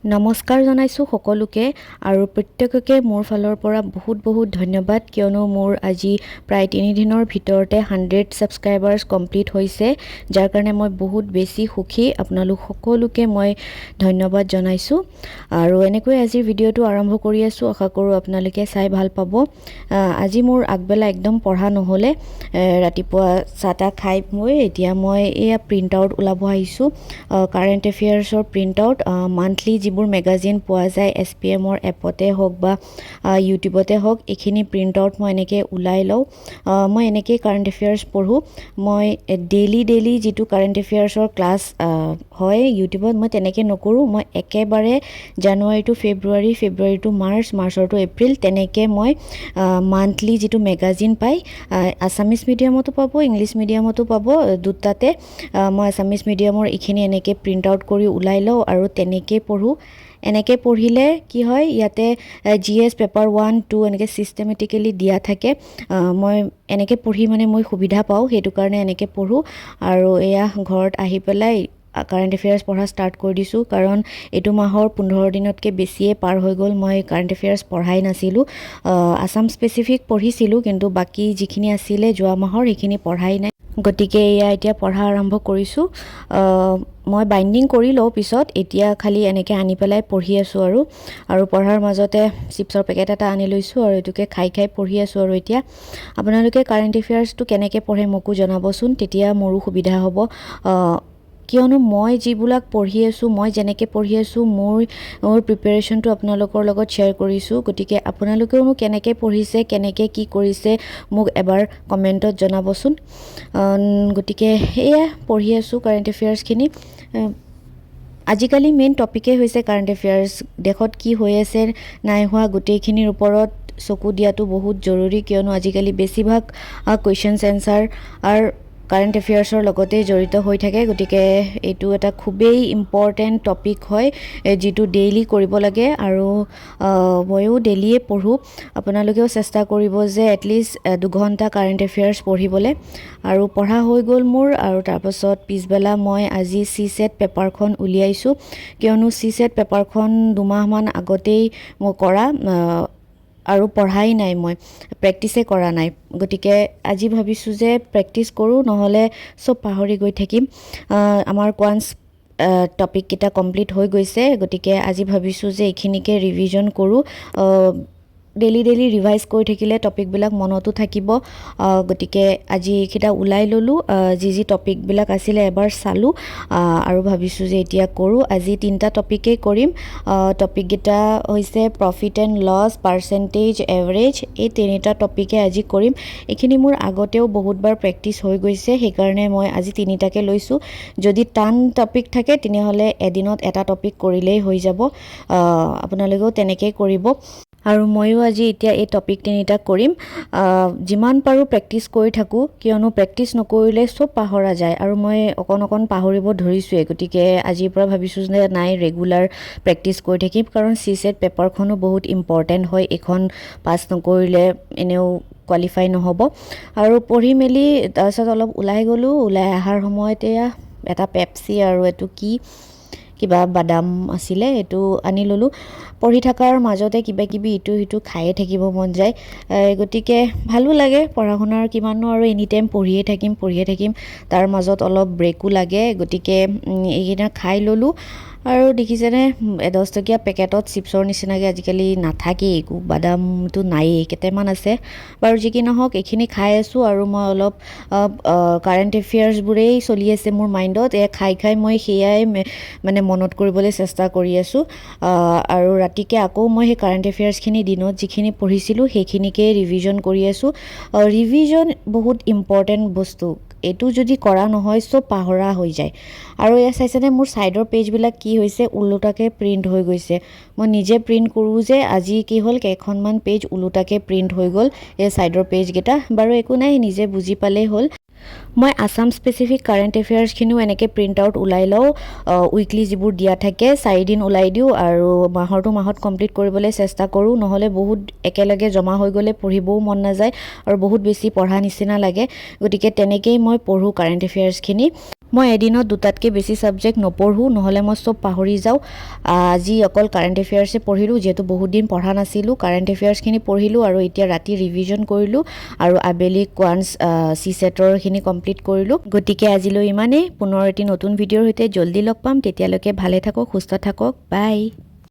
নমস্কাৰ জনাইছোঁ সকলোকে আৰু প্ৰত্যেককে মোৰ ফালৰ পৰা বহুত ধন্যবাদ কিয়নো মোৰ আজি প্ৰায় 3 দিনৰ ভিতৰতে 100 ছাবস্ক্ৰাইবাৰ্ছ কমপ্লিট হৈছে যাৰ কাৰণে মই বহুত বেছি সুখী আপোনালোক সকলোকে মই ধন্যবাদ জনাইছোঁ আৰু এনেকৈ আজিৰ ভিডিঅ'টো আৰম্ভ কৰি আছোঁ আশা কৰোঁ আপোনালোকে চাই ভাল পাব আজি মোৰ আগবেলা একদম পঢ়া নহ'লে ৰাতিপুৱা চাহ খাই এতিয়া মই এয়া প্ৰিণ্ট আউট ওলাব আহিছোঁ কাৰেণ্ট এফেয়াৰ্ছৰ প্ৰিণ্ট আউট মান্থলি যিবোৰ মেগাজিন পোৱা যায় SPMৰ এপতে হওক বা ইউটিউবতে হওক এইখিনি প্ৰিণ্ট আউট মই এনেকৈ ওলাই লওঁ মই এনেকৈ কাৰেণ্ট এফেয়াৰ্ছ পঢ়োঁ মই ডেইলি যিটো কাৰেণ্ট এফেয়াৰ্ছৰ ক্লাছ হয় ইউটিউবত মই তেনেকৈ নকৰোঁ মই একেবাৰে জানুৱাৰী টু ফেব্ৰুৱাৰী টু মাৰ্চৰ টু এপ্ৰিল তেনেকৈ মই মান্থলি যিটো মেগাজিন পায় আছামিজ মিডিয়ামতো পাব ইংলিছ মিডিয়ামতো পাব দুটাতে মই আছামিজ মিডিয়ামৰ এইখিনি এনেকৈ প্ৰিণ্ট আউট কৰি ওলাই লওঁ আৰু তেনেকৈ পঢ়োঁ এনেকৈ পঢ়িলে কি হয় ইয়াতে GS পেপাৰ 1, 2 এনেকৈ চিষ্টেমেটিকেলি দিয়া থাকে মই এনেকৈ পঢ়ি মই সুবিধা পাওঁ সেইটো কাৰণে এনেকৈ পঢ়োঁ আৰু এয়া ঘৰত আহি পেলাই কাৰেণ্ট এফেয়াৰ্ছ পঢ়া ষ্টাৰ্ট কৰি দিছোঁ কাৰণ এইটো মাহৰ 15 দিনতকৈ বেছিয়ে পাৰ হৈ গ'ল মই কাৰেণ্ট এফেয়াৰ্ছ পঢ়াই নাছিলোঁ আছাম স্পেচিফিক পঢ়িছিলোঁ কিন্তু বাকী যিখিনি আছিলে যোৱা মাহৰ সেইখিনি পঢ়াই নাই গতিকে এয়া এতিয়া পঢ়া আৰম্ভ কৰিছোঁ মই বাইণ্ডিং কৰি লওঁ পিছত এতিয়া খালি এনেকৈ আনি পেলাই পঢ়ি আছোঁ আৰু পঢ়াৰ মাজতে চিপছৰ পেকেট এটা আনি লৈছোঁ আৰু এইটোকে খাই পঢ়ি আছোঁ আৰু এতিয়া আপোনালোকে কাৰেণ্ট এফেয়াৰ্ছটো কেনেকৈ পঢ়ে মোকো জনাবচোন তেতিয়া মোৰো সুবিধা হ'ব কিয়নো মই যিবিলাক পঢ়ি আছোঁ মই যেনেকৈ পঢ়ি আছোঁ মোৰ প্ৰিপেৰেশ্যনটো আপোনালোকৰ লগত শ্বেয়াৰ কৰিছোঁ গতিকে আপোনালোকেও কেনেকৈ পঢ়িছে কেনেকৈ কি কৰিছে মোক এবাৰ কমেণ্টত জনাবচোন গতিকে এয়া পঢ়ি আছোঁ কাৰেণ্ট এফেয়াৰ্ছখিনি আজিকালি মেইন টপিকেই হৈছে কাৰেণ্ট এফেয়াৰ্ছ দেশত কি হৈ আছে নাই হোৱা গোটেইখিনিৰ ওপৰত চকু দিয়াটো বহুত জৰুৰী কিয়নো আজিকালি বেছিভাগ কুৱেশ্যনছ এনচাৰ কাৰেণ্ট এফেয়াৰ্ছৰ লগতেই জড়িত হৈ থাকে গতিকে এইটো এটা খুবেই ইম্পৰ্টেণ্ট টপিক হয় যিটো ডেইলি কৰিব লাগে আৰু ময়ো ডেইলিয়ে পঢ়োঁ আপোনালোকেও চেষ্টা কৰিব যে এটলিষ্ট 2 ঘণ্টা কাৰেণ্ট এফেয়াৰ্ছ পঢ়িবলৈ আৰু পঢ়া হৈ গ'ল মোৰ আৰু তাৰপাছত পিছবেলা মই আজি CSET পেপাৰখন উলিয়াইছোঁ কিয়নো CSET পেপাৰখন 2 মাহমান আগতেই মই কৰা আৰু পঢ়াই নাই মই প্ৰেক্টিছে কৰা নাই গতিকে আজি ভাবিছোঁ যে প্ৰেক্টিছ কৰোঁ নহ'লে চব পাহৰি গৈ থাকিম আমাৰ কোৱান্স টপিক কেইটা কমপ্লিট হৈ গৈছে গতিকে আজি ভাবিছোঁ যে এইখিনিকে ৰিভিজন কৰোঁ ডেইলি ৰিভাইজ কৰি থাকিলে টপিকবিলাক মনতো থাকিব গতিকে আজি এইকেইটা ওলাই ল'লোঁ যি টপিকবিলাক আছিলে এবাৰ চালোঁ আৰু ভাবিছোঁ যে এতিয়া কৰোঁ আজি 3টা টপিকেই কৰিম টপিককেইটা হৈছে profit and loss percentage average এই 3টা টপিকে আজি কৰিম এইখিনি মোৰ আগতেও বহুতবাৰ প্ৰেক্টিছ হৈ গৈছে সেইকাৰণে মই আজি 3টাকে লৈছোঁ যদি টান টপিক থাকে তেনেহ'লে এদিনত এটা টপিক কৰিলেই হৈ যাব আপোনালোকেও তেনেকেই কৰিব আৰু ময়ো আজি এতিয়া এই টপিক 3টা কৰিম যিমান পাৰোঁ প্ৰেক্টিছ কৰি থাকোঁ কিয়নো প্ৰেক্টিছ নকৰিলে চব পাহৰা যায় আৰু মই অকণ পাহৰিব ধৰিছোঁৱে গতিকে আজিৰ পৰা ভাবিছোঁ যে নাই ৰেগুলাৰ প্ৰেক্টিছ কৰি থাকিম কাৰণ CSET পেপাৰখনো বহুত ইম্পৰ্টেণ্ট হয় এইখন পাছ নকৰিলে এনেও কোৱালিফাই নহ'ব আৰু পঢ়ি মেলি তাৰপিছত অলপ ওলাই গ'লোঁ ওলাই অহাৰ সময়তে এটা পেপচি আৰু এইটো কিবা বাদাম আছিলে এইটো আনি ল'লোঁ পঢ়ি থকাৰ মাজতে কিবাকিবি ইটো সিটো খায়ে থাকিব মন যায় গতিকে ভালো লাগে পঢ়া শুনাৰ কিমানো আৰু এনি টাইম পঢ়িয়ে থাকিম তাৰ মাজত অলপ ব্ৰেকো লাগে গতিকে এইকেইটা খাই ল'লোঁ আৰু দেখিছেনে 10 টকীয়া পেকেটত চিপছৰ নিচিনাকৈ আজিকালি নাথাকেই একো বাদামটো নায়েই কেইটামান আছে বাৰু যি কি নহওক এইখিনি খাই আছোঁ আৰু মই অলপ কাৰেণ্ট এফেয়াৰ্ছবোৰেই চলি আছে মোৰ মাইণ্ডত খাই মই সেয়াই মনত কৰিবলৈ চেষ্টা কৰি আছোঁ আৰু ৰাতিকৈ আকৌ মই সেই কাৰেণ্ট এফেয়াৰ্ছখিনি দিনত যিখিনি পঢ়িছিলোঁ সেইখিনিকে ৰিভিজন কৰি আছোঁ ৰিভিজন বহুত ইম্পৰ্টেণ্ট বস্তু এইটো যদি কৰা নহয় চব পাহৰা হৈ যায় আৰু এয়া চাইছেনে মোৰ ছাইডৰ পেজবিলাক কি হৈছে ওলোটাকৈ প্ৰিণ্ট হৈ গৈছে মই নিজে প্ৰিণ্ট কৰোঁ যে আজি কি হ'ল কেইখনমান পেজ ওলোটাকৈ প্ৰিণ্ট হৈ গ'ল এই ছাইডৰ পেজকেইটা বাৰু একো নাই নিজে বুজি পালেই হ'ল মই আছাম স্পেচিফিক কাৰেণ্ট এফেয়াৰ্ছখিনিও এনেকৈ প্ৰিণ্ট আউট ওলাই লওঁ উইকলি যিবোৰ দিয়া থাকে 4 দিন ওলাই দিওঁ আৰু মাহত কমপ্লিট কৰিবলৈ চেষ্টা কৰোঁ নহ'লে বহুত একেলগে জমা হৈ গ'লে পঢ়িবও মন নাযায় আৰু বহুত বেছি পঢ়া নিচিনা লাগে গতিকে তেনেকেই মই পঢ়োঁ কাৰেণ্ট এফেয়াৰ্ছখিনি মই এদিনত দুটাতকৈ বেছি ছাবজেক্ট নপঢ়োঁ, নহ'লে মই চব পাহৰি যাওঁ। আজি অকল কাৰেণ্ট এফেয়াৰ্ছে পঢ়িলোঁ, যিহেতু বহুত দিন পঢ়া নাছিলোঁ। কাৰেণ্ট এফেয়াৰ্ছখিনি পঢ়িলোঁ আৰু এতিয়া ৰাতি ৰিভিজন কৰিলোঁ আৰু আবেলি কোৱান্স CSETৰখিনি কমপ্লিট কৰিলোঁ। গতিকে আজিলৈ ইমানেই। পুনৰ এটি নতুন ভিডিঅ'ৰ সৈতে জল্দি লগ পাম। তেতিয়ালৈকে ভালে থাকক, সুস্থ থাকক। বাই।